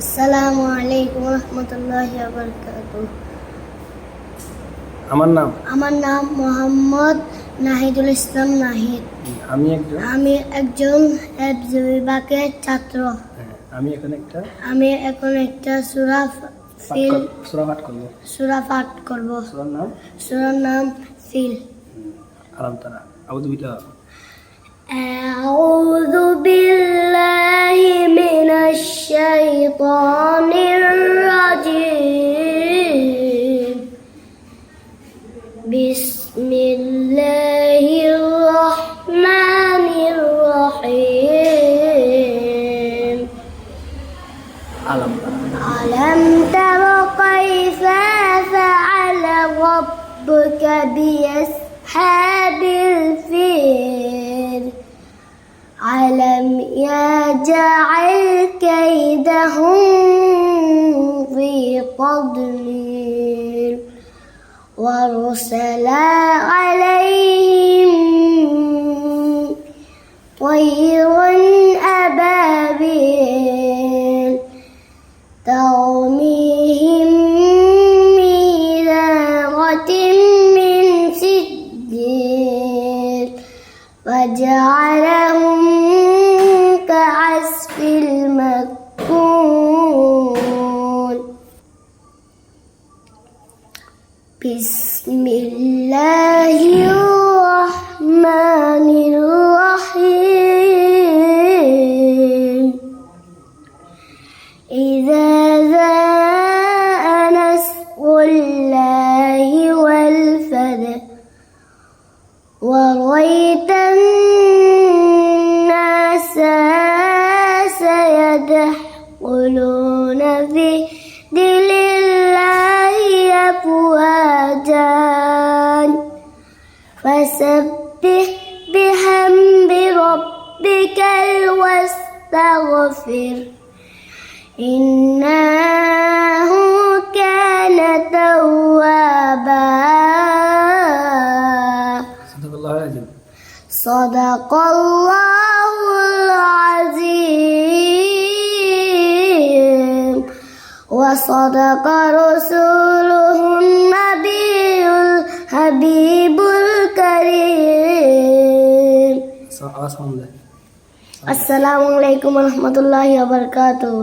আসসালামু আলাইকুম রহমতুল্লাহি ওয়া বারাকাতুহু। আমার নাম মোহাম্মদ নাহিদুল ইসলাম নাহিদ। আমি একজন হিফজ বিভাগের ছাত্র। আমি এখন একটা সূরা পাঠ করব। সূরার নাম ফিল। আউযু বিল্লাহি মিনাশ শাইতানির রাজিম। বিসমিল্লাহির রহমানির রহিম। আলাম তারা কাইফা ফাআলা রাব্বুকা বিআসহাবিল ফিল। ألم يجعل كيدهم في تضليل وأرسل عليهم طيرا أبابيل ترميهم بحجارة من سجيل فجعلهم كعصف المأكول. بسم الله الرحمن الرحيم. إذا جاء نصر الله والفتح ورأيت الناس يدخلون في دين الله أفواجا فسبح بحمد ربك واستغفر إنه كان توابا. صدق الله العظيم وصدق رسوله النبي الحبيب الكريم. السلام عليكم ورحمة الله وبركاته.